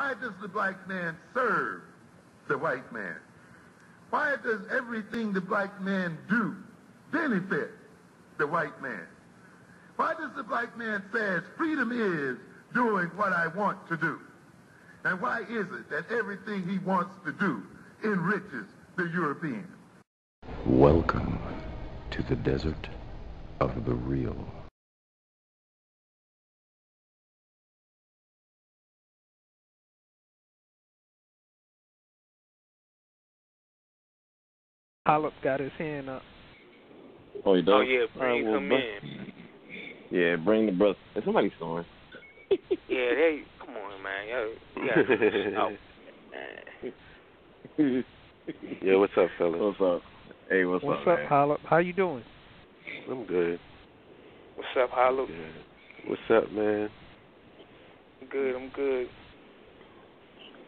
Why does the black man serve the white man? Why does everything the black man do benefit the white man? Why does the black man say freedom is doing what I want to do? And why is it that everything he wants to do enriches the European? Welcome to the desert of the real. Holip got his hand up. Oh, he does? Oh, yeah, bring him in. Yeah, bring the brother. Is somebody snoring? Yeah, they, come on, man. Yo, Yeah, what's up, fellas? What's up? Hey, what's up, man? Holip? How you doing? I'm good. What's up, Holip? What's up, man? I'm good. I'm good.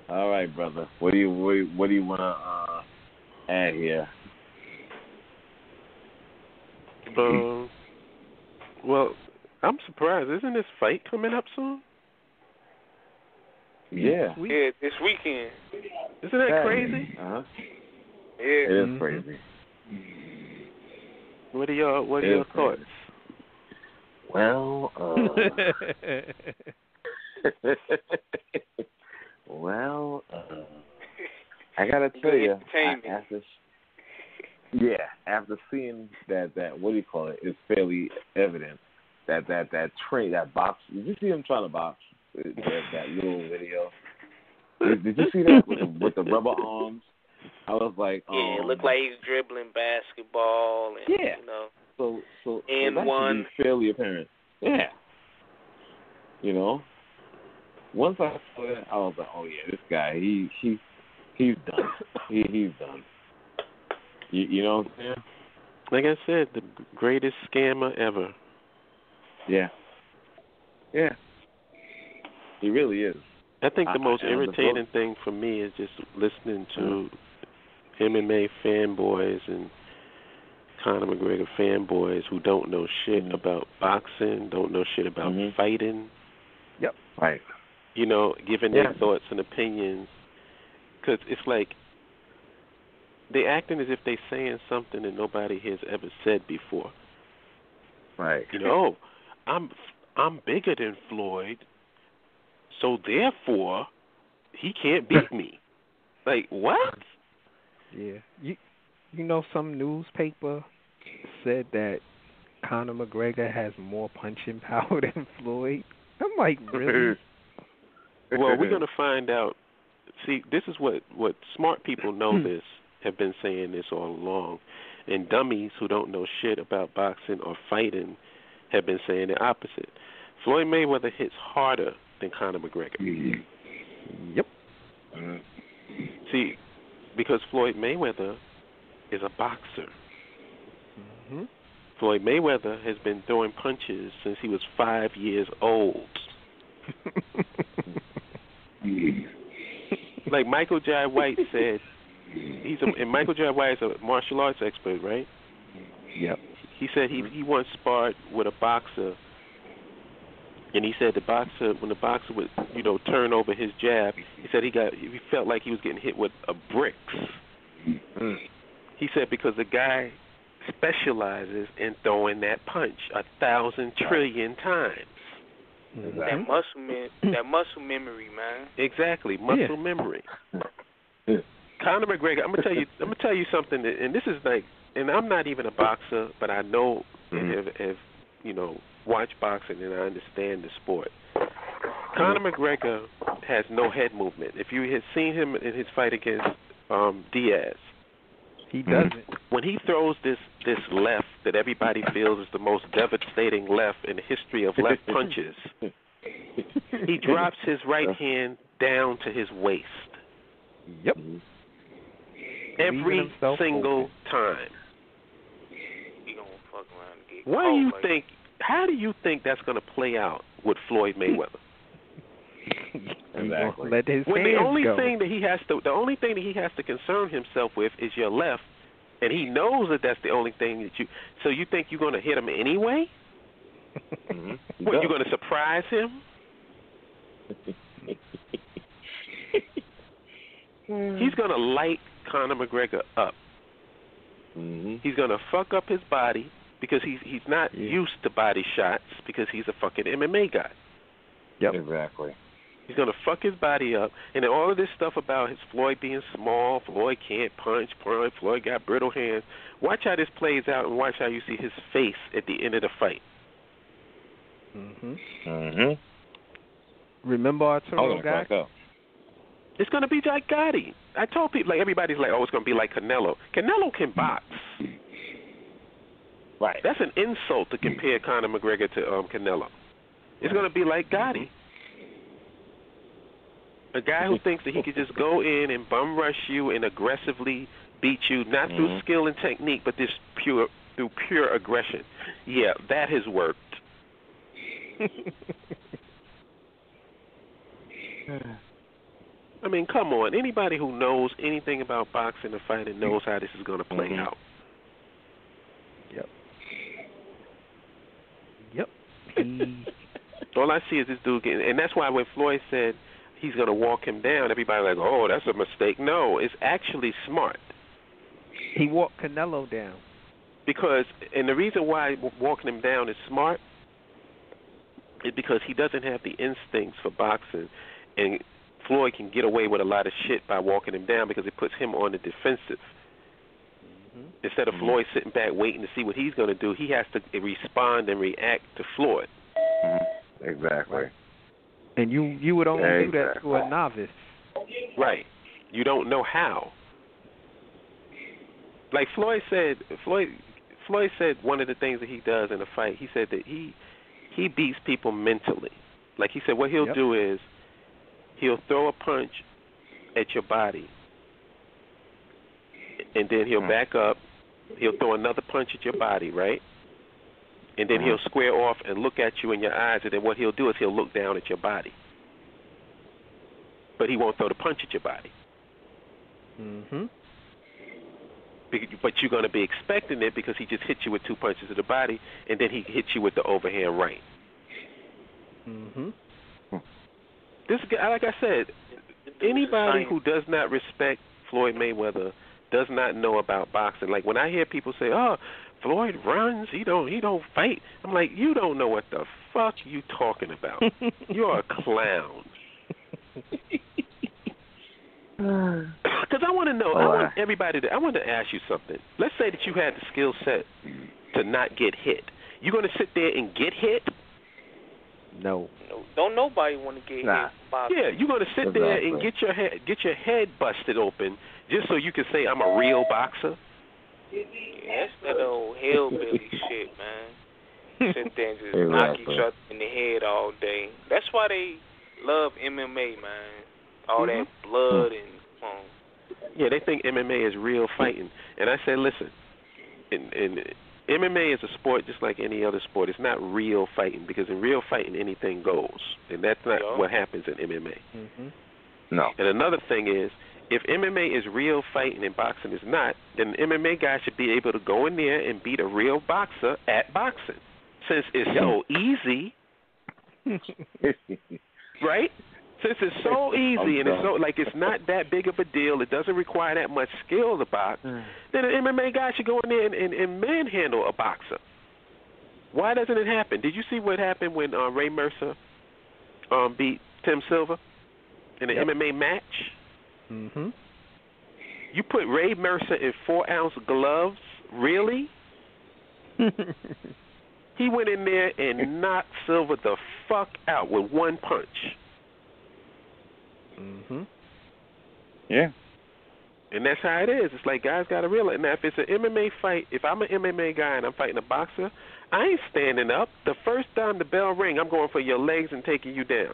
All right, brother. What do you want to add here? Well, I'm surprised. Isn't this fight coming up soon? Yeah. Yeah, this weekend. Isn't that crazy? Uh-huh. Yeah. It is crazy. What are your thoughts? Well, I gotta tell you, after seeing that what do you call it? It's fairly evident that box. Did you see him trying to box? That little video. Did you see that with the rubber arms? I was like, yeah, it looked like he's dribbling basketball, and yeah. you know, so and that one should be fairly apparent. Yeah, you know. Once I saw that, I was like, oh yeah, this guy, he's done. He's done. You know what I'm saying? Like I said, the greatest scammer ever. Yeah. Yeah. He really is. I think the most irritating thing for me is just listening to MMA fanboys and Conor McGregor fanboys who don't know shit about boxing, don't know shit about fighting. Yep. Right. You know, giving their thoughts and opinions. Because it's like they acting as if they saying something that nobody has ever said before. Right. You know, I'm bigger than Floyd, so therefore he can't beat me. Like, what? Yeah. You know, some newspaper said that Conor McGregor has more punching power than Floyd. I'm like, really? Well, we're going to find out. See, this is what smart people know this, have been saying this all along. And dummies who don't know shit about boxing or fighting have been saying the opposite. Floyd Mayweather hits harder than Conor McGregor. Yep. See, because Floyd Mayweather is a boxer. Floyd Mayweather has been throwing punches since he was 5 years old. Like Michael Jai White said, and Michael Jai White is a martial arts expert, right? Yep. He said he once sparred with a boxer, and he said when the boxer would, turn over his jab, he said he felt like he was getting hit with a bricks. He said because the guy specializes in throwing that punch 1,000 trillion times. That muscle memory, man. Exactly, muscle memory. Conor McGregor, I'm gonna tell you something, and this is like, and I'm not even a boxer, but I know and have watched boxing and I understand the sport. Conor McGregor has no head movement. If you had seen him in his fight against Diaz, he doesn't. When he throws this left that everybody feels is the most devastating left in the history of left punches, he drops his right hand down to his waist. Yep. Every single time. He gonna fuck around and get What do you think? How do you think that's gonna play out with Floyd Mayweather? Exactly. Let his when hands the only go. thing that he has to concern himself with is your left, and he knows that that's the only thing that you. So you think you're gonna hit him anyway? What, you gonna surprise him? He's going to light Conor McGregor up. Mm-hmm. He's going to fuck up his body because he's not used to body shots because he's a fucking MMA guy. Yep. Exactly. He's going to fuck his body up. And then all of this stuff about his Floyd being small, Floyd can't punch, Floyd got brittle hands. Watch how this plays out and watch how you see his face at the end of the fight. Remember Arturo guy? It's going to be like Gotti. I told people, like, everybody's like, oh, it's going to be like Canelo. Canelo can box. Right. That's an insult to compare Conor McGregor to Canelo. It's going to be like Gotti. A guy who thinks that he could just go in and bum rush you and aggressively beat you, not through skill and technique, but just through pure aggression. Yeah, that has worked. I mean, come on. Anybody who knows anything about boxing and fighting knows how this is going to play out. Yep. All I see is this dude getting, and that's why when Floyd said he's going to walk him down, everybody like, oh, that's a mistake. No, it's actually smart. He walked Canelo down. Because, and the reason why walking him down is smart is because he doesn't have the instincts for boxing, and Floyd can get away with a lot of shit by walking him down because it puts him on the defensive. Instead of Floyd sitting back waiting to see what he's going to do, he has to respond and react to Floyd. Exactly. And you would only do that to a novice. Right. You don't know how. Like Floyd said one of the things that he does in a fight, he said that he beats people mentally. Like he said what he'll do is he'll throw a punch at your body, and then he'll back up. He'll throw another punch at your body, right? And then he'll square off and look at you in your eyes, and then what he'll do is he'll look down at your body. But he won't throw the punch at your body. But you're going to be expecting it because he just hit you with 2 punches to the body, and then he hits you with the overhand right. This guy, like I said, anybody who does not respect Floyd Mayweather does not know about boxing. Like when I hear people say, "Oh, Floyd runs, he don't fight," I'm like, you don't know what the fuck you talking about. You're a clown. Because I want to know. I want to ask you something. Let's say that you had the skill set to not get hit. You going to sit there and get hit? No. Don't nobody want to get hit. Yeah, you're going to sit there and get your head busted open just so you can say I'm a real boxer? Yeah, that's that old hillbilly shit, man. Sit there and just knock each other in the head all day. That's why they love MMA, man. All that blood and yeah, they think MMA is real fighting. And I said, listen, in MMA is a sport just like any other sport. It's not real fighting because in real fighting anything goes, and that's not what happens in MMA. No. And another thing is, if MMA is real fighting and boxing is not, then the MMA guy should be able to go in there and beat a real boxer at boxing, since it's so easy, right? Since it's so easy and it's so it's not that big of a deal, it doesn't require that much skill to box, then an MMA guy should go in there and manhandle a boxer. Why doesn't it happen? Did you see what happened when Ray Mercer beat Tim Silva in an MMA match? You put Ray Mercer in 4-ounce gloves? Really? He went in there and knocked Silva the fuck out with one punch. Yeah. And that's how it is. It's like guys got to realize. Now, if it's an MMA fight, if I'm an MMA guy and I'm fighting a boxer, I ain't standing up. The first time the bell ring, I'm going for your legs and taking you down.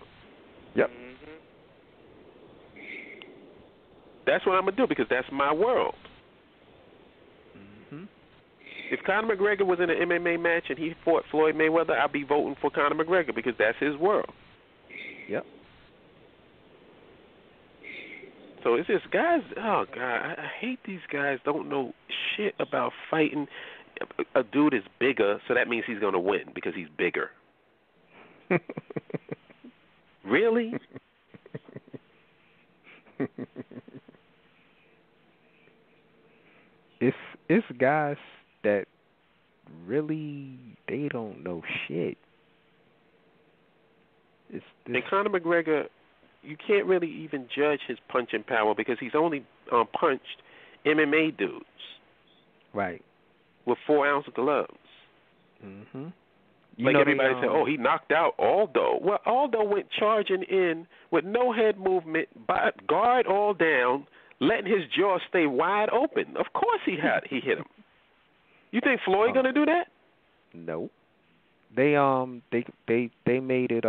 Yep. That's what I'm going to do because that's my world. If Conor McGregor was in an MMA match and he fought Floyd Mayweather, I'd be voting for Conor McGregor because that's his world. Yep. So it's just guys, oh, God, I hate these guys don't know shit about fighting. A dude is bigger, so that means he's going to win because he's bigger. Really? it's guys that really they don't know shit. And Conor McGregor, you can't really even judge his punching power because he's only punched MMA dudes. Right. With 4-ounce gloves. Mm-hmm. Like everybody said, oh, he knocked out Aldo. Well, Aldo went charging in with no head movement, guard all down, letting his jaw stay wide open. Of course he hit him. You think Floyd gonna do that? No. They made it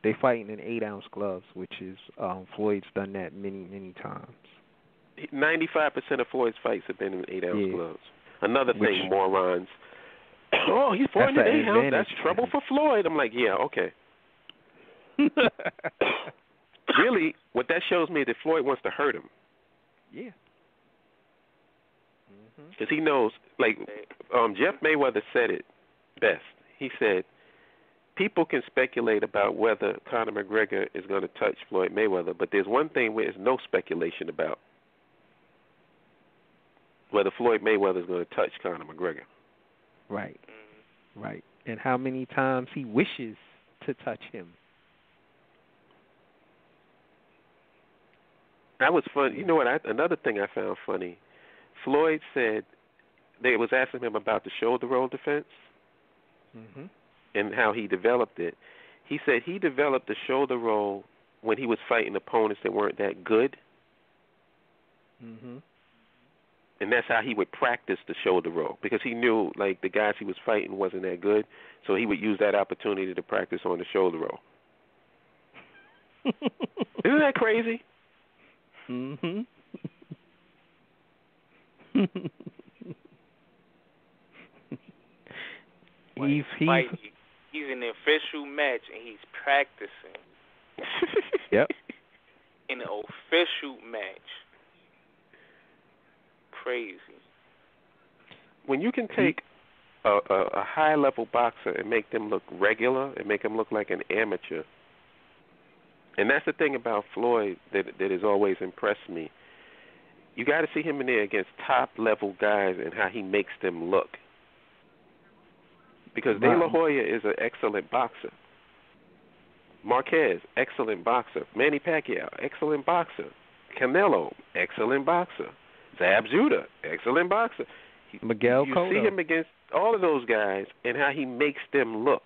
they fighting in 8-ounce gloves, which is Floyd's done that many times. 95% of Floyd's fights have been in 8-ounce gloves. Another thing, morons. Oh, he's fighting in 8-ounce. That's trouble for Floyd. I'm like, yeah, okay. Really, what that shows me is that Floyd wants to hurt him. Yeah. Because he knows, like, Jeff Mayweather said it best. He said, people can speculate about whether Conor McGregor is going to touch Floyd Mayweather, but there's one thing where there's no speculation about whether Floyd Mayweather is going to touch Conor McGregor. Right. Right. And how many times he wishes to touch him. That was fun. You know what? Another thing I found funny. Floyd said they was asking him about the shoulder roll defense and how he developed it. He said he developed the shoulder roll when he was fighting opponents that weren't that good. And that's how he would practice the shoulder roll, because he knew, like, the guys he was fighting wasn't that good, so he would use that opportunity to practice on the shoulder roll. Isn't that crazy? He's in the official match and he's practicing. Yep. In an official match. Crazy. When you can take a high-level boxer and make them look regular and make them look like an amateur, and that's the thing about Floyd that has always impressed me. You got to see him in there against top-level guys and how he makes them look. Because De La Hoya is an excellent boxer. Marquez, excellent boxer. Manny Pacquiao, excellent boxer. Canelo, excellent boxer. Zab Judah, excellent boxer. Miguel Cotto. You see him against all of those guys and how he makes them look.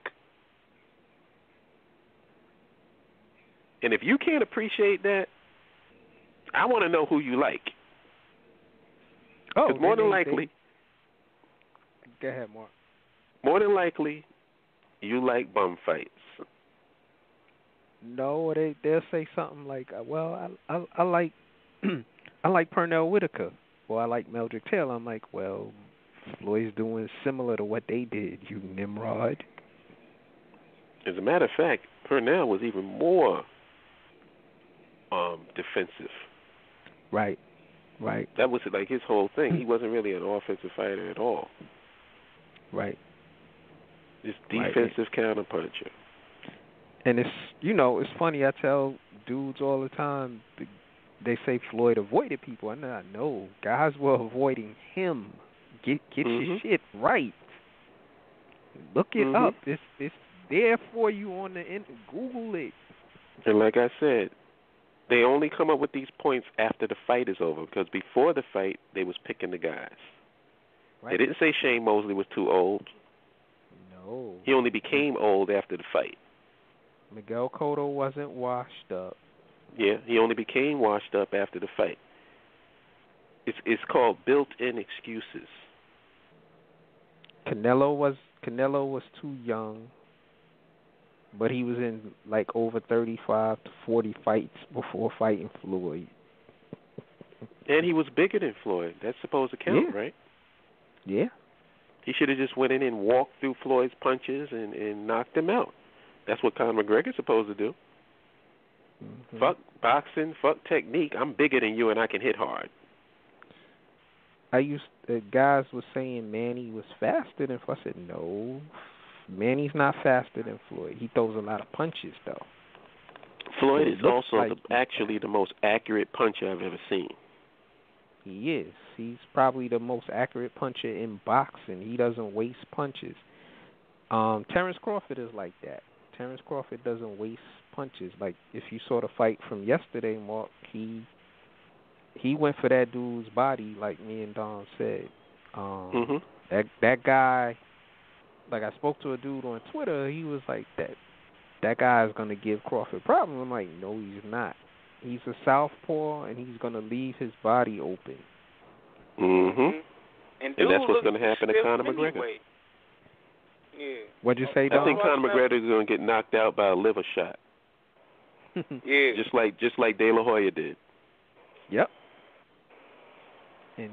And if you can't appreciate that, I want to know who you like. Because more than likely... Go ahead, Mark. More than likely, you like bum fights. No, they'll say something like, well, I like I like Pernell Whitaker, or I like Meldrick Taylor. I'm like, well, Floyd's doing similar to what they did, you Nimrod. As a matter of fact, Pernell was even more defensive. Right. That was like his whole thing. He wasn't really an offensive fighter at all. Right. Just defensive counterpuncher. And it's funny, I tell dudes all the time, they say Floyd avoided people. I know. Guys were avoiding him. Get your shit right. Look it up. It's there for you on the internet. Google it. And like I said, they only come up with these points after the fight is over, because before the fight, they was picking the guys. Right. They didn't say Shane Mosley was too old. No. He only became old after the fight. Miguel Cotto wasn't washed up. Yeah, he only became washed up after the fight. It's called built-in excuses. Canelo was too young, but he was in like over 35 to 40 fights before fighting Floyd. And he was bigger than Floyd. That's supposed to count, right? Yeah. He should have just went in and walked through Floyd's punches and knocked him out. That's what Conor McGregor's supposed to do. Fuck boxing, fuck technique. I'm bigger than you and I can hit hard. Guys were saying Manny was faster than Floyd. I said, no, Manny's not faster than Floyd. He throws a lot of punches, though. Floyd is also actually the most accurate puncher I've ever seen. He is. He's probably the most accurate puncher in boxing. He doesn't waste punches. Terrence Crawford is like that. Terrence Crawford doesn't waste punches. Like, if you saw the fight from yesterday, Mark, he went for that dude's body, like me and Don said. That guy, like, I spoke to a dude on Twitter. He was like, that guy is going to give Crawford problems. I'm like, no, he's not. He's a southpaw, and he's going to leave his body open. And that's what's going to happen to Conor McGregor. Yeah. What'd you say, Don? I think Conor McGregor is going to get knocked out by a liver shot. Yeah. Just like De La Hoya did. Yep. And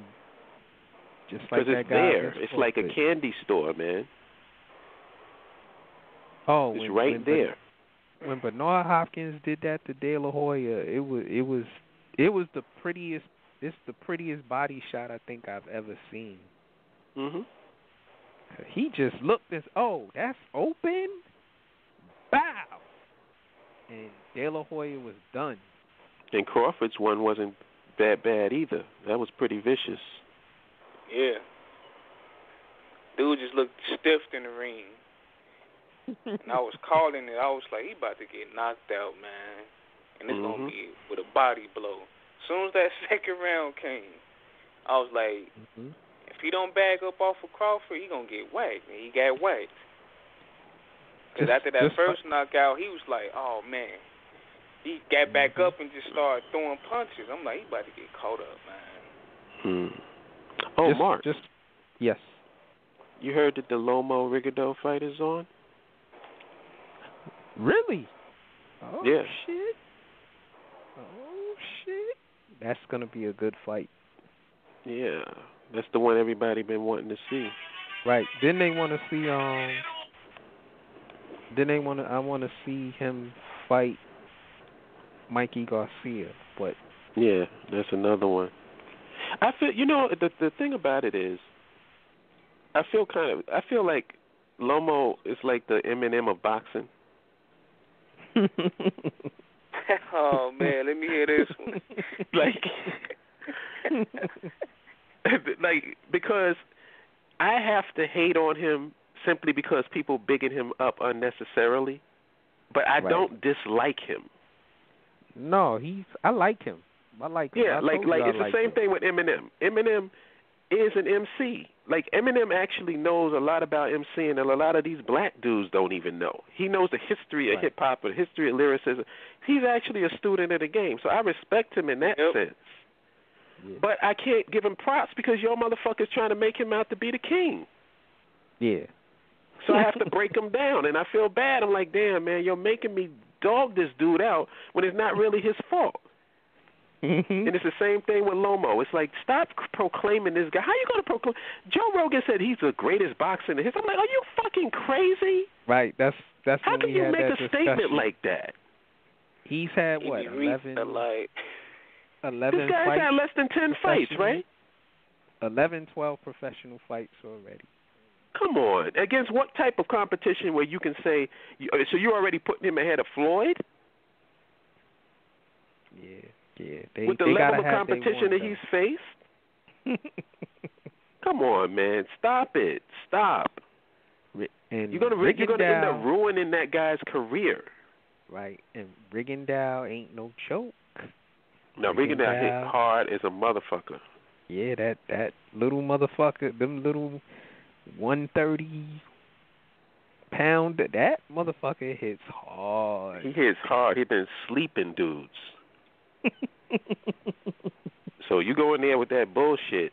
just like that it's guy. there. It's like a candy store, man. Oh, it's right there. When Bernard Hopkins did that to De La Hoya, it was the prettiest. It's the prettiest body shot I think I've ever seen. He just looked as, that's open? Bow! And De La Hoya was done. And Crawford's one wasn't that bad either. That was pretty vicious. Yeah. Dude just looked stiff in the ring. And I was calling it. I was like, he about to get knocked out, man. And it's going to be with a body blow. As soon as that second round came, I was like, if he don't back up off of Crawford, he going to get whacked. And he got whacked. Because after that first knockout, he was like, oh, man. He got back up and just started throwing punches. I'm like, he about to get caught up, man. Mark. Yes. You heard that the Lomo Rigondeaux fight is on? Really? Oh, yeah. Shit. Oh, shit. That's going to be a good fight. Yeah. That's the one everybody been wanting to see. Right. Didn't they want to see, I want to see him fight Mikey Garcia, but... Yeah, that's another one. I feel, the thing about it is, I feel like Lomo is like the Eminem of boxing. Oh, man, let me hear this one. Because I have to hate on him simply because people bigging him up unnecessarily, but I don't dislike him. No, I like him. I like him. Yeah, it's the same thing with Eminem. Eminem is an MC. Like, Eminem actually knows a lot about MCing, and a lot of these black dudes don't even know. He knows the history of hip-hop, the history of lyricism. He's actually a student of the game, so I respect him in that sense. Yeah. But I can't give him props because your motherfucker's trying to make him out to be the king. Yeah. So I have to break him down, and I feel bad. I'm like, damn, man, you're making me dog this dude out when it's not really his fault. And it's the same thing with Lomo. It's like, stop proclaiming this guy. How you going to proclaim? Joe Rogan said he's the greatest boxer in the history. I'm like, are you fucking crazy? Right. That's how can you make a statement like that? He's had, 11 this guy's had less than 10 fights, right? 11, 12 professional fights already. Come on. Against what type of competition where you can say, so you're already putting him ahead of Floyd? Yeah. With the level of competition that he's faced? Come on, man. Stop it. Stop. And you're gonna end up ruining that guy's career. Right. And Rigondeaux ain't no joke. No, Rigondeaux hit hard as a motherfucker. Yeah, that little motherfucker, them little 130-pound, that motherfucker hits hard. He hits hard. He been sleeping dudes. So you go in there with that bullshit,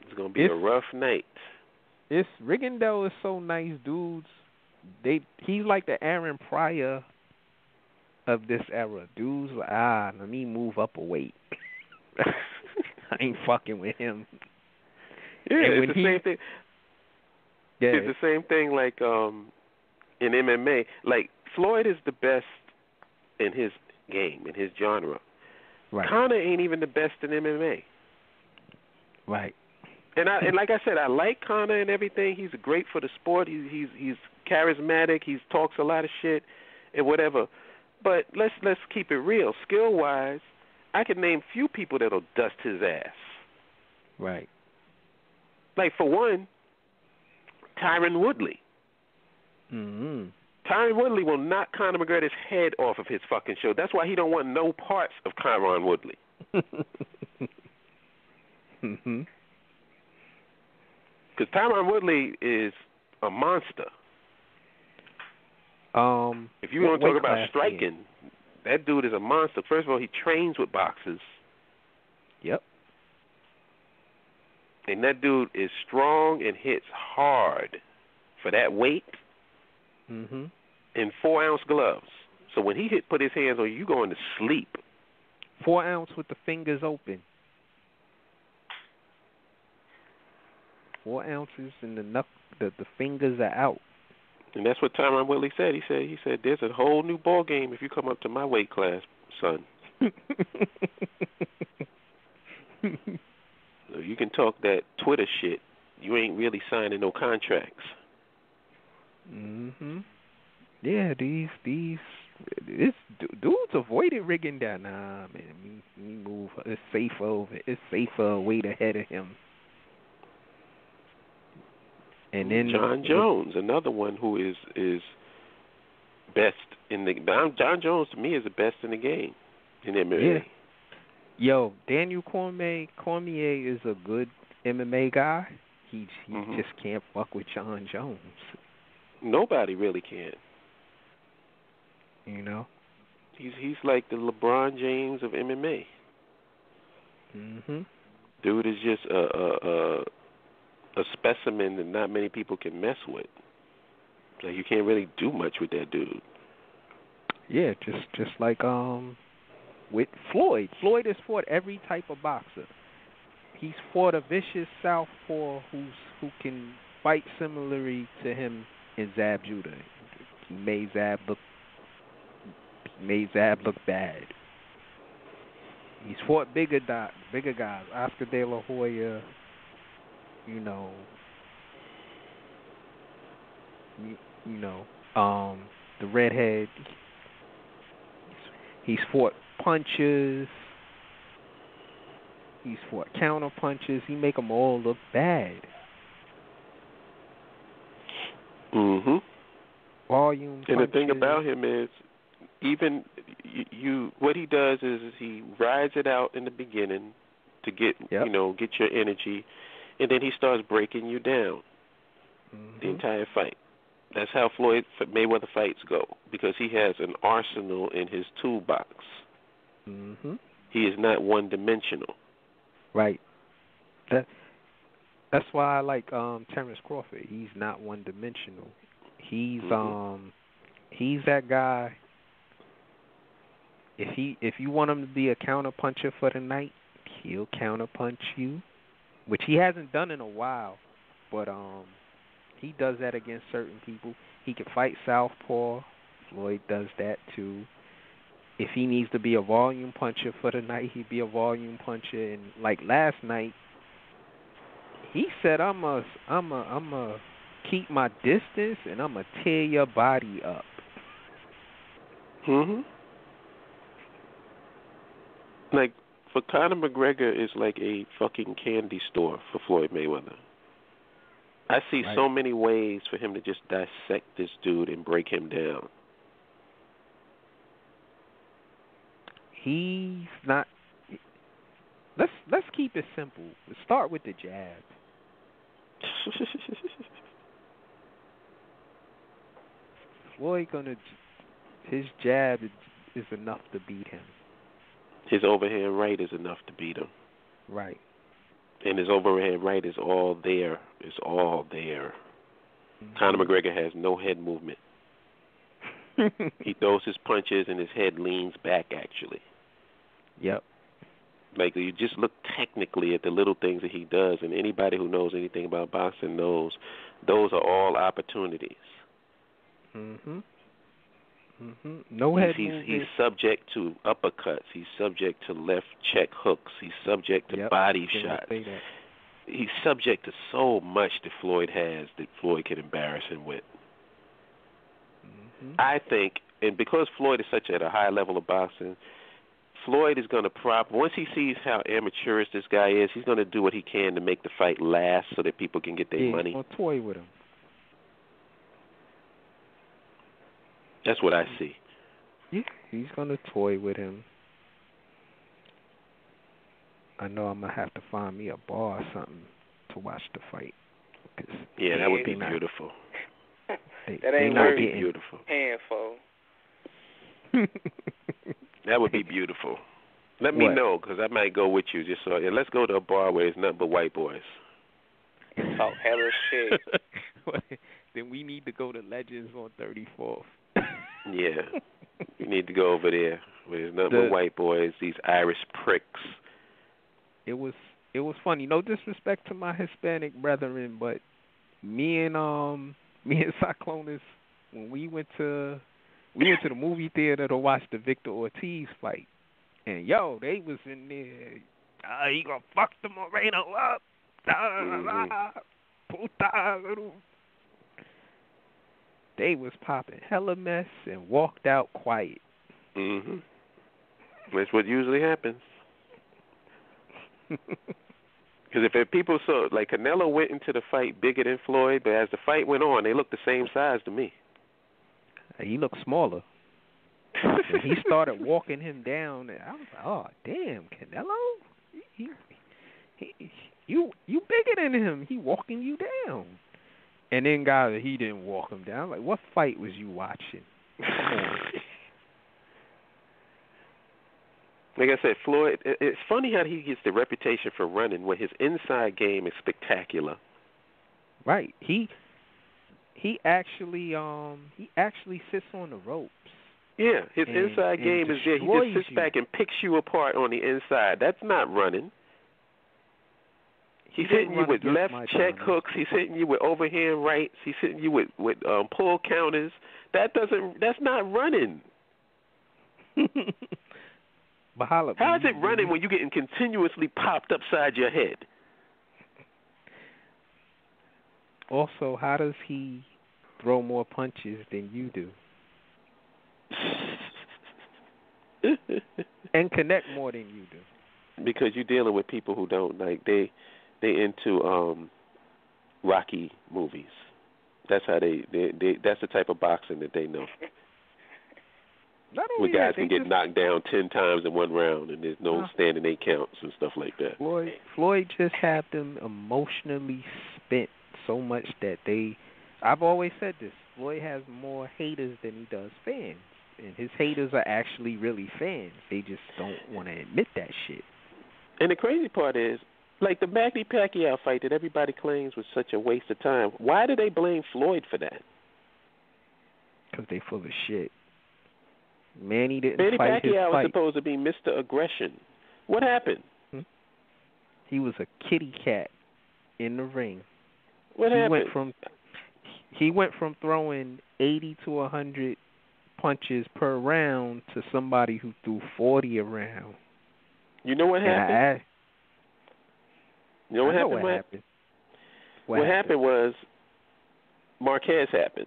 it's gonna be a rough night. Rigondeaux is so nice, dudes. He's like the Aaron Pryor of this era. Dudes like, let me move up a weight. I ain't fucking with him. Yeah, it's the same thing. Yeah. It's the same thing like in MMA. Like, Floyd is the best in his game, in his genre. Right. Conor ain't even the best in MMA. Right. And like I said, I like Conor and everything. He's great for the sport. He's charismatic. He talks a lot of shit and whatever. But let's keep it real. Skill wise, I can name few people that'll dust his ass. Right. Like, for one, Tyron Woodley. Mm-hmm. Tyron Woodley will knock Conor McGregor's head off of his fucking show. That's why he don't want no parts of Tyron Woodley. Mm-hmm. Because Tyron Woodley is a monster. If you want to talk about striking, that dude is a monster. First of all, he trains with boxers. Yep. And that dude is strong and hits hard for that weight. Mm-hmm. In 4-ounce gloves. So when he put his hands on you, going to sleep. 4 ounce with the fingers open. 4 ounces and the fingers are out. And that's what Tyron Woodley said. He said, there's a whole new ball game if you come up to my weight class, son. So you can talk that Twitter shit. You ain't really signing no contracts. Mm-hmm. Yeah, these dudes avoided rigging that. Nah, man, me move. It's safer weight ahead of him. And then John Jones, another one who is best in the. John Jones to me is the best in the game in MMA. Yeah. Yo, Daniel Cormier is a good MMA guy. He just can't fuck with John Jones. Nobody really can. You know, he's like the LeBron James of MMA. Mhm. Dude is just a specimen that not many people can mess with. Like, you can't really do much with that dude. Yeah, just like with Floyd. Floyd has fought every type of boxer. He's fought a vicious southpaw who can fight similarly to him in Zab Judah. He made Zab look bad. He's fought bigger guys, Oscar De La Hoya. You know, the redhead. He's fought punches. He's fought counter punches. He make them all look bad. Mhm. Volume punches. And the thing about him is, even what he does is he rides it out in the beginning to get get your energy, and then he starts breaking you down the entire fight. That's how Floyd Mayweather fights go, because he has an arsenal in his toolbox. Mhm. He is not one-dimensional. Right. That's why I like Terrence Crawford. He's not one-dimensional. He's he's that guy. If you want him to be a counter puncher for the night, he'll counter punch you, which he hasn't done in a while, but he does that against certain people. He can fight southpaw. Floyd does that too. If he needs to be a volume puncher for the night, he'd be a volume puncher. And like last night, he said, "I'm a keep my distance and I'm gonna tear your body up." Mhm. Like, for Conor McGregor is like a fucking candy store for Floyd Mayweather. I see so many ways for him to just dissect this dude and break him down. He's not. Let's keep it simple. Let's start with the jab. Floyd his jab is enough to beat him. His overhand right is enough to beat him. Right. And his overhand right is all there. It's all there. Conor McGregor has no head movement. He throws his punches and his head leans back, actually. Yep. Like, you just look technically at the little things that he does, and anybody who knows anything about boxing knows those are all opportunities. No head movement. He's subject to uppercuts. He's subject to left check hooks. He's subject to body shots. He's subject to so much that Floyd has that Floyd can embarrass him with. I think, and because Floyd is such at a high level of boxing, Floyd is going to once he sees how amateurish this guy is, he's going to do what he can to make the fight last so that people can get their money. He's going to toy with him. That's what I see. Yeah, he's going to toy with him. I know I'm going to have to find me a bar or something to watch the fight. Yeah, that would be beautiful. That ain't worth beautiful. Paying for. That would be beautiful. Let me know, because I might go with you. Just so, and let's go to a bar where it's nothing but white boys. Talk hella shit. Then we need to go to Legends on 34th. Yeah, we need to go over there where there's nothing but white boys. These Irish pricks. It was funny. No disrespect to my Hispanic brethren, but me and Cyclonus, when we went to the movie theater to watch the Victor Ortiz fight, and they was in there. He gonna fuck the Moreno up. Puta little. They was popping hella mess and walked out quiet. Mhm. That's what usually happens. Because if people saw, like Canelo went into the fight bigger than Floyd, but as the fight went on, they looked the same size to me. He looked smaller. When he started walking him down, I was like, "Oh, damn, Canelo, you bigger than him. He walking you down." And then, guys, he didn't walk him down. Like, what fight was you watching? Like I said, Floyd, it's funny how he gets the reputation for running when his inside game is spectacular. Right. He actually sits on the ropes. Yeah, his inside game is there. He just sits back and picks you apart on the inside. That's not running. He's hitting you with left check hooks. He's hitting you with overhand rights. He's hitting you with pull counters. That's not running. How is it running when you're getting continuously popped upside your head? Also, how does he throw more punches than you do? And connect more than you do? Because you're dealing with people who don't they into Rocky movies. That's how they that's the type of boxing that they know. Where guys can get knocked down 10 times in one round, and there's no standing 8 counts and stuff like that. Floyd just had them emotionally spent so much that I've always said this, Floyd has more haters than he does fans. And his haters are actually really fans. They just don't want to admit that shit. And the crazy part is, like the Manny Pacquiao fight that everybody claims was such a waste of time, why do they blame Floyd for that? Because they full of shit. Manny didn't fight his Pacquiao fight. was supposed to be Mr. Aggression. What happened? He was a kitty cat in the ring. What happened? He went from throwing 80 to 100 punches per round to somebody who threw 40 a round. You know what happened? What happened was Marquez happened.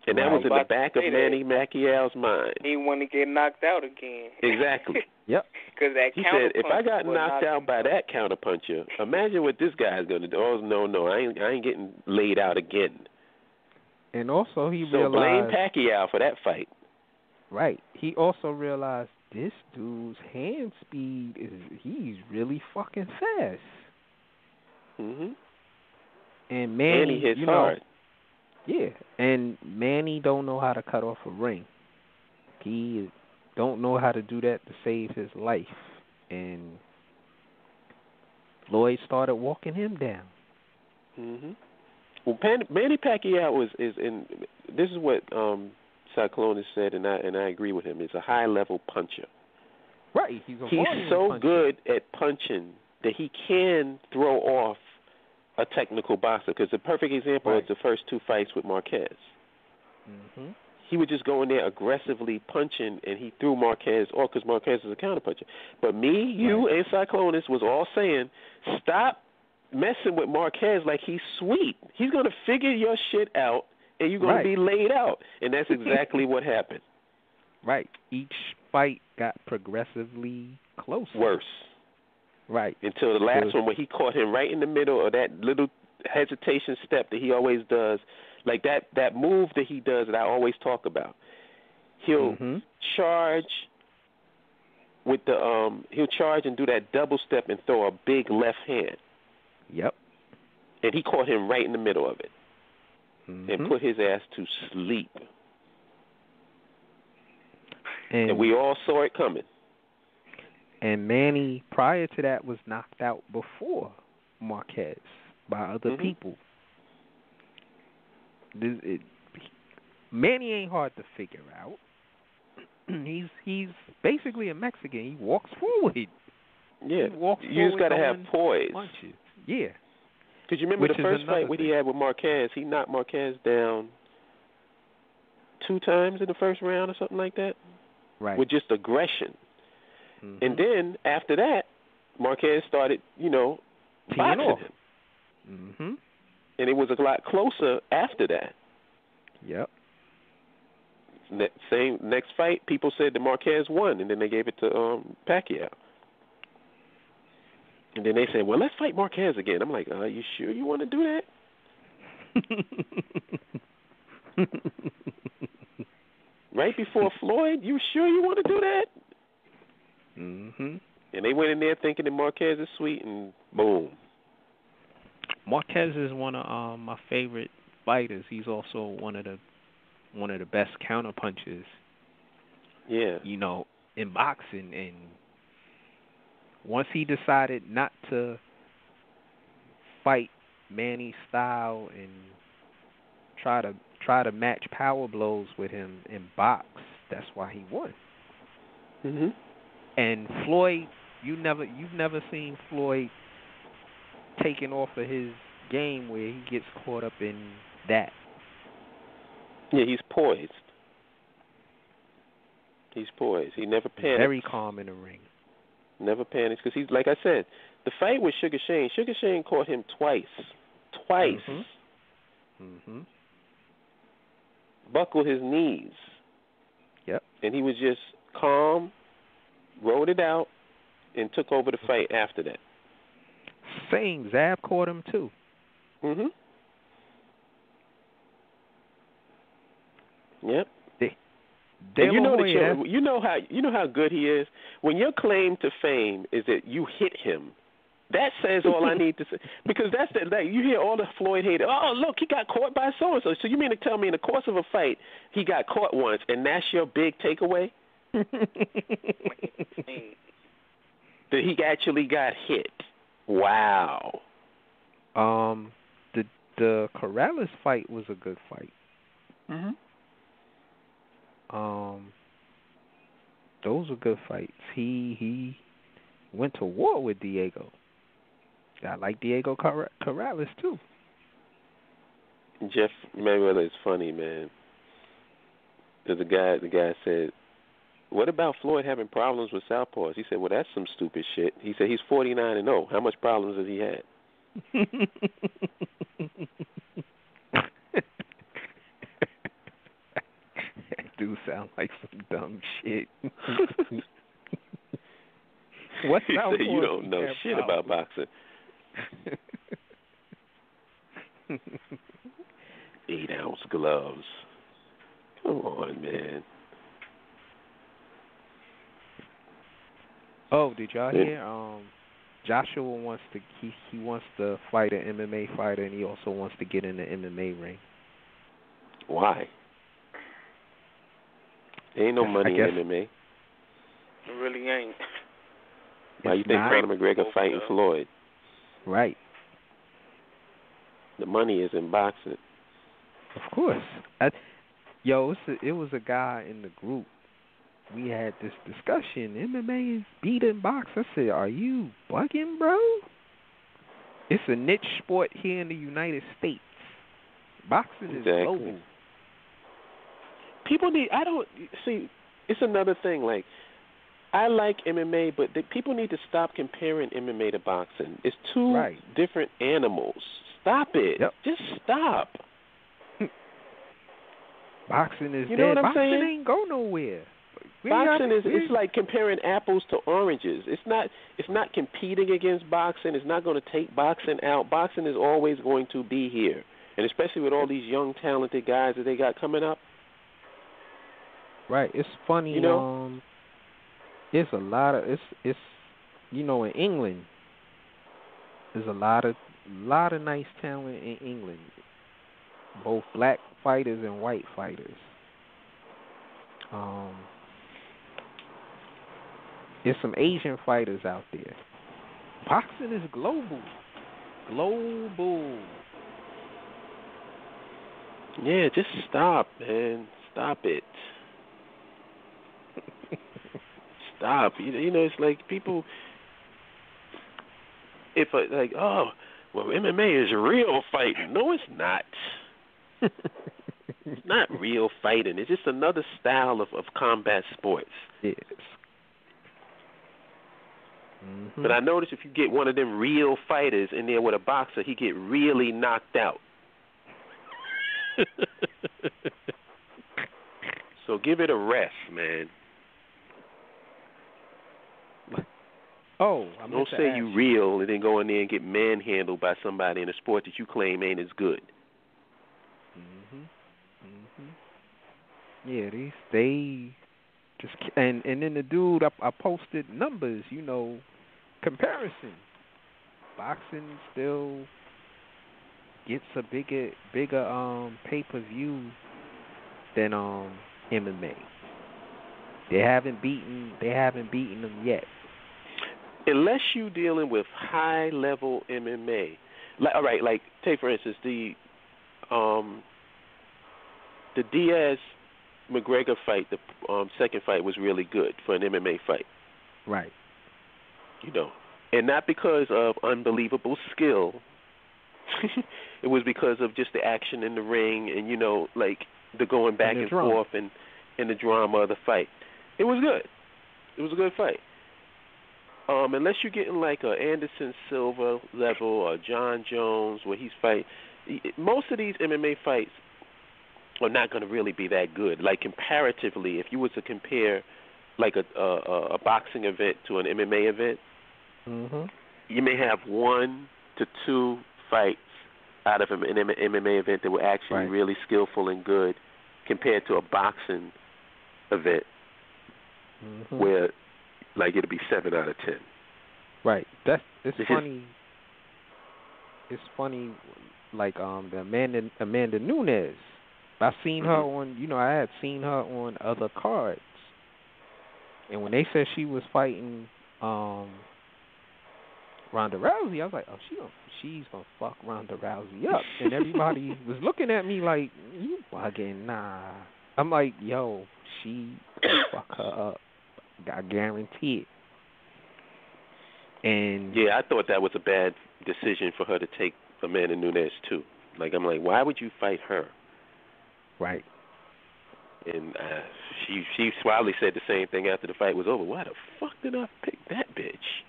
And that was in the back of Manny Pacquiao's mind. He wanted to get knocked out again. Exactly. Yep. Because that he said, if I got knocked out by that counterpuncher, imagine what this guy's going to do. Oh, no, I ain't getting laid out again. And also he realized... So blame Pacquiao for that fight. Right. He also realized this dude's hand speed he's really fucking fast. Mm-hmm. And Manny hits hard. Yeah, and Manny don't know how to cut off a ring. He don't know how to do that to save his life. And Floyd started walking him down. Mm-hmm. Well, Manny Pacquiao is in. This is what Cyclonus said, and I agree with him. He's a high-level puncher. Right. He's so puncher. good at punching that he can throw off a technical boxer, because the perfect example is the first 2 fights with Marquez. Mm-hmm. He would just go in there aggressively punching, and he threw Marquez off because Marquez is a counterpuncher. But me, you, and Cyclonus was all saying, stop messing with Marquez like he's sweet. He's going to figure your shit out, and you're going to be laid out. And that's exactly what happened. Right. fight got progressively closer. Worse. Right. Until the last one where he caught him right in the middle of that little hesitation step that he always does. Like that move that he does that I always talk about. He'll charge with the he'll charge and do that double step and throw a big left hand. Yep. And he caught him right in the middle of it. And put his ass to sleep. And we all saw it coming. And Manny, prior to that, was knocked out before Marquez by other people. Manny ain't hard to figure out. He's basically a Mexican. He walks forward. Yeah, you just got to have poise. Punches. Yeah. Because you remember the first fight he had with Marquez, he knocked Marquez down 2 times in the first round or something like that. Right. With just aggression. And then after that, Marquez started, boxing him. And it was a lot closer after that. Yep. Next fight, people said that Marquez won, and then they gave it to Pacquiao. And then they said, well, let's fight Marquez again. I'm like, are you sure you want to do that? Right before Floyd, you sure you want to do that? And they went in there thinking that Marquez is sweet, and boom. Marquez is one of my favorite fighters. He's also one of the best counter punchers. Yeah. In boxing. And once he decided not to fight Manny's style and try to match power blows with him in box, that's why he won. And Floyd, you've never seen Floyd taken off of his game where he gets caught up in that. Yeah, he's poised. He's poised. He never panics. Very calm in the ring. Never panics because he's, like I said, the fight with Sugar Shane caught him twice. Buckled his knees. Yep. And he was just calm, rode it out, and took over the fight after that. Same. Zab caught him too. Yep. You know how good he is. When your claim to fame is that you hit him, that says all I need to say. Because that's you hear all the Floyd haters. Oh, look, he got caught by so and so. So you mean to tell me in the course of a fight he got caught once, and that's your big takeaway? That he actually got hit. Wow. The Corrales fight was a good fight. Those were good fights. He went to war with Diego. I like Diego Corrales too. Jeff Mayweather is funny, man. There's the guy said, what about Floyd having problems with southpaws? He said, well, that's some stupid shit. He said, he's 49-0. How much problems has he had? That dude sound like some dumb shit. What he said, you don't know shit about boxing. 8-ounce gloves. Come on, man. Oh, did y'all hear? Joshua wants to fight an MMA fighter, and he also wants to get in the MMA ring. Why? There ain't no money in MMA. It really ain't. Why you think Conor McGregor fighting Floyd? Right. The money is in boxing. Of course. It was a guy in the group. We had this discussion. MMA is beating box. I said, are you bugging, bro? It's a niche sport here in the United States. Boxing is global. People it's another thing. Like, I like MMA, but people need to stop comparing MMA to boxing. It's two different animals. Stop it. Yep. Just stop. Boxing is you know dead. What I'm Boxing saying? ain't go nowhere. Boxing it's like comparing apples to oranges. It's not competing against boxing. It's not going to take boxing out. Boxing is always going to be here, and especially with all these young, talented guys that they got coming up. Right. It's funny. It's a lot of it's in England. There's a lot of nice talent in England, both black fighters and white fighters. There's some Asian fighters out there. Boxing is global. Yeah, just stop, man. Stop it. Stop. It's like people. MMA is real fighting. No, it's not. It's not real fighting. It's just another style of combat sports. Yes. Mm-hmm. But I notice if you get one of them real fighters in there with a boxer, he get really knocked out. So give it a rest, man. Oh, don't say you real and then go in there and get manhandled by somebody in a sport that you claim ain't as good. Yeah, they just and then the dude I posted numbers, comparison. Boxing still gets a bigger pay-per-view than MMA. They haven't beaten them yet. Unless you're dealing with high-level MMA. Like take for instance the Diaz-McGregor fight, the second fight was really good for an MMA fight. Right. And not because of unbelievable skill. It was because of just the action in the ring and, like the going back and forth and the drama of the fight. It was good. It was a good fight. Unless you're getting like a Anderson Silva level or John Jones where he's fighting, most of these MMA fights are not going to really be that good. Like comparatively, if you were to compare like a boxing event to an MMA event, you may have 1 to 2 fights out of an MMA event that were actually really skillful and good compared to a boxing event where like it'll be 7 out of 10. Right. It's funny. It's funny, like the Amanda Nunes. I seen her on. I had seen her on other cards, and when they said she was fighting Ronda Rousey, I was like, oh, she's gonna fuck Ronda Rousey up, and everybody was looking at me like, you bugging? Nah. I'm like, yo, she gonna fuck her up. I guarantee it. And yeah, I thought that was a bad decision for her to take Amanda Nunes too. I'm like, why would you fight her? Right. And she probably said the same thing after the fight was over. Why the fuck did I pick that bitch?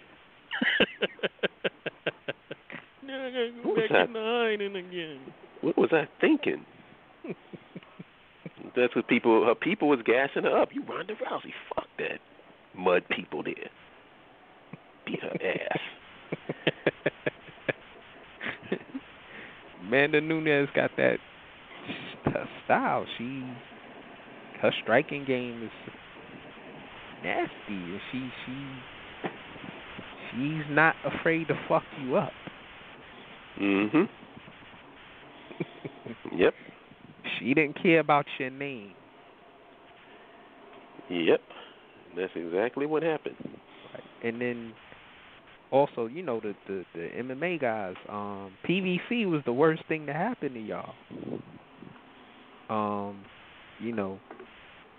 Now I gotta go back in the hiding again. What was I thinking? That's what her people was gassing her up. You Ronda Rousey, fuck that mud people there. Beat her ass. Amanda Nunes got that style. Her striking game is nasty, and she's not afraid to fuck you up. Yep. She didn't care about your name. Yep. That's exactly what happened. Right. And then also, the MMA guys, PVC was the worst thing to happen to y'all.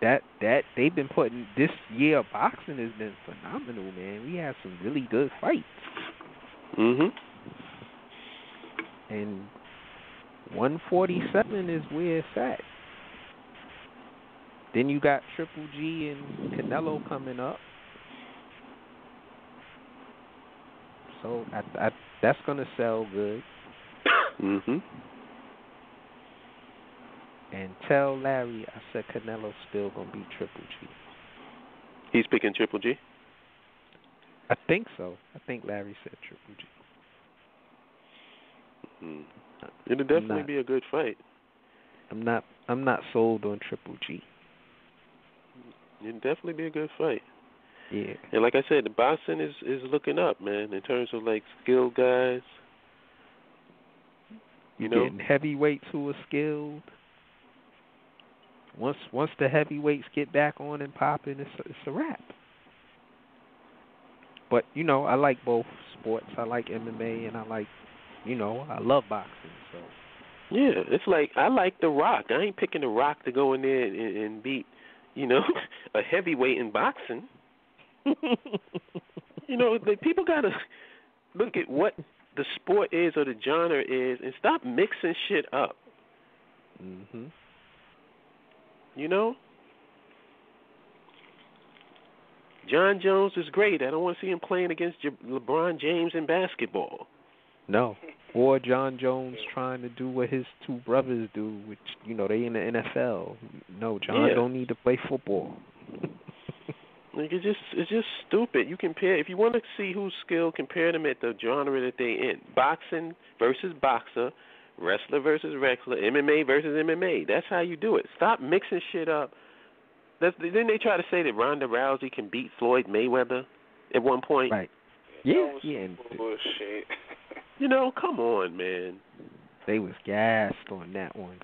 That they've been putting this year. Boxing has been phenomenal, man. We had some really good fights. And 147 is where it's at. Then you got Triple G and Canelo coming up. So that's gonna sell good. And tell Larry I said Canelo's still gonna be Triple G. He's picking Triple G? I think so. I think Larry said Triple G. It'll definitely be a good fight. I'm not sold on Triple G. It'll definitely be a good fight. Yeah. And like I said, the boxing is looking up, man, in terms of like skilled guys. You know, getting heavyweights who are skilled. Once the heavyweights get back on and popping, it's a wrap. But you know, I like both sports. I like MMA and I like, you know, I love boxing. So yeah, it's like I like The Rock. I ain't picking The Rock to go in there and beat, you know, a heavyweight in boxing. You know, people gotta look at what the sport is or the genre is and stop mixing shit up. Mhm. You know, John Jones is great. I don't want to see him playing against LeBron James in basketball. No. Or John Jones trying to do what his two brothers do, which, you know, they in the NFL. No, John don't need to play football. Like it's just stupid. You compare, if you want to see who's skilled, compare them at the genre that they in. Boxing versus boxer, wrestler versus wrestler, MMA versus MMA. That's how you do it. Stop mixing shit up. Didn't they try to say that Ronda Rousey can beat Floyd Mayweather at one point? Right. Yeah. Bullshit. You know, come on, man. They was gassed on that one.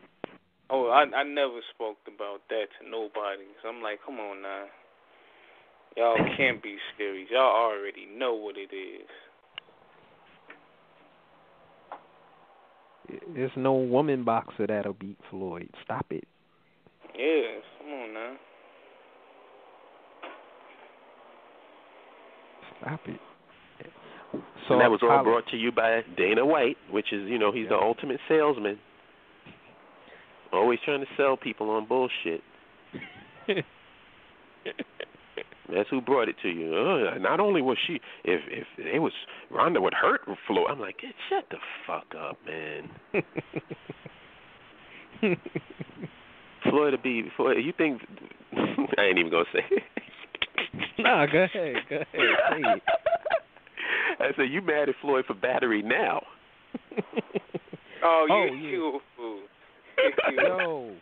Oh, I never spoke about that to nobody. So I'm like, come on now. Y'all can't be serious. Y'all already know what it is. There's no woman boxer that'll beat Floyd. Stop it. Yeah, come on now. Stop it. So and that was all brought to you by Dana White, which is, you know, he's the ultimate salesman. Always trying to sell people on bullshit. That's who brought it to you. Not only was she, if it was Ronda would hurt Floyd, I'm like, shut the fuck up, man. Floyd would be. You think? I ain't even gonna say it. Nah, go ahead. Say it. I said, you mad at Floyd for battery now? You fool. No.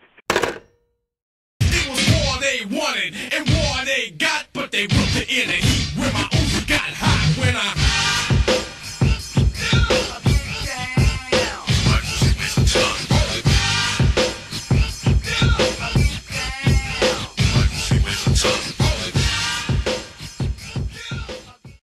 It was war they wanted and war they got, but they wrote it in a heat.